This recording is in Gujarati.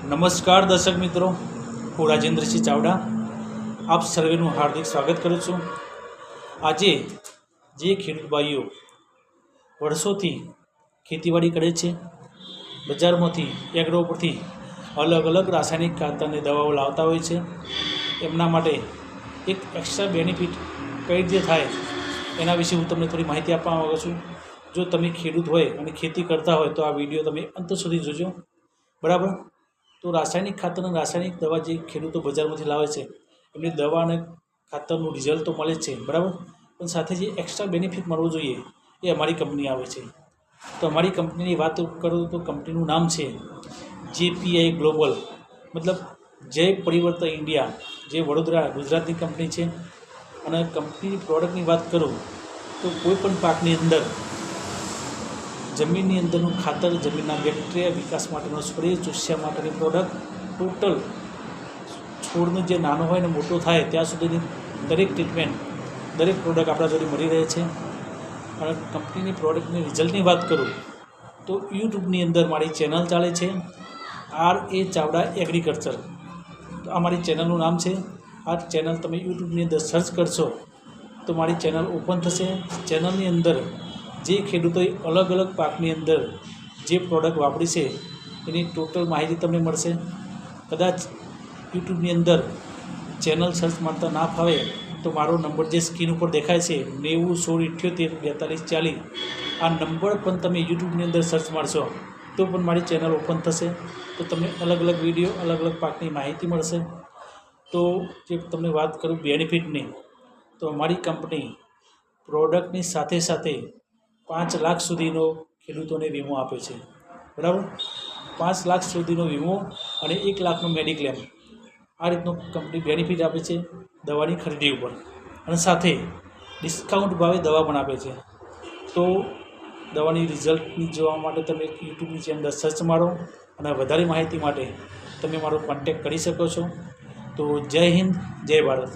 નમસ્કાર દર્શક મિત્રો, હું રાજેન્દ્રસિંહ ચાવડા આપ સર્વેનું હાર્દિક સ્વાગત કરું છું। આજે જે ખેડૂત ભાઈઓ વર્ષોથી ખેતીવાડી કરે છે, બજારમાંથી એગ્રો પરથી અલગ અલગ રાસાયણિક ખાતરની દવાઓ લાવતા હોય છે, એમના માટે એક એક્સ્ટ્રા બેનિફિટ કઈ રીતે થાય એના વિશે હું તમને થોડી માહિતી આપવા માગું છું। જો તમે ખેડૂત હોય અને ખેતી કરતા હોય તો આ વિડીયો તમે અંત સુધી જોજો, બરાબર। તો રાસાયણિક ખાતર અને રાસાયણિક દવા જે ખેડૂતો બજારમાંથી લાવે છે એમની દવા અને ખાતરનું રિઝલ્ટ તો મળે જ છે, બરાબર, પણ સાથે જે એક્સ્ટ્રા બેનિફિટ મળવો જોઈએ એ અમારી કંપની આવે છે। તો અમારી કંપનીની વાત કરું તો કંપનીનું નામ છે JPI ગ્લોબલ, મતલબ જય પરિવર્તન ઇન્ડિયા, જે વડોદરા ગુજરાતની કંપની છે। અને કંપનીની પ્રોડક્ટની વાત કરું તો કોઈપણ પાકની અંદર જમીનની અંદરનું ખાતર, જમીનના બેક્ટેરિયા વિકાસ માટેનો સ્પ્રે, ચૂસ્યા માટેની પ્રોડક્ટ, ટોટલ છોડનો જે નાનો હોય ને મોટો થાય ત્યાં સુધીની દરેક ટ્રીટમેન્ટ, દરેક પ્રોડક્ટ આપણા જોડે મળી રહે છે। અને કંપનીની પ્રોડક્ટની રિઝલ્ટની વાત કરું તો યુટ્યુબની અંદર મારી ચેનલ ચાલે છે RA ચાવડા એગ્રીકલ્ચર, તો આ મારી ચેનલનું નામ છે। આ ચેનલ તમે યુટ્યુબની અંદર સર્ચ કરશો તો મારી ચેનલ ઓપન થશે। ચેનલની અંદર જે ખેડૂતોએ અલગ અલગ પાકની અંદર જે પ્રોડક્ટ વાપરી છે એની ટોટલ માહિતી તમને મળશે। કદાચ યુટ્યુબની અંદર ચેનલ સર્ચ મારતા ના ફાવે તો મારો નંબર જે સ્ક્રીન ઉપર દેખાય છે 90 16 78 42 40, આ નંબર પણ તમે યુટ્યુબની અંદર સર્ચ મારશો તો પણ મારી ચેનલ ઓપન થશે। તો તમને અલગ અલગ વિડીયો, અલગ અલગ પાકની માહિતી મળશે। તો જે તમને વાત કરું બેનિફિટની, તો અમારી કંપની પ્રોડક્ટની સાથે સાથે 5 લાખ સુધીનો ખેડૂતોને વીમો આપે છે, બરાબર। 5 લાખ સુધીનો વીમો અને 1 લાખનો મેડિક્લેમ, આ રીતનો કંપની બેનિફિટ આપે છે દવાની ખરીદી ઉપર, અને સાથે ડિસ્કાઉન્ટ ભાવે દવા પણ આપે છે। તો દવાની રિઝલ્ટની જોવા માટે તમે યુટ્યુબની અંદર સર્ચ મારો અને વધારે માહિતી માટે તમે મારો કોન્ટેક્ટ કરી શકો છો। તો જય હિન્દ, જય ભારત।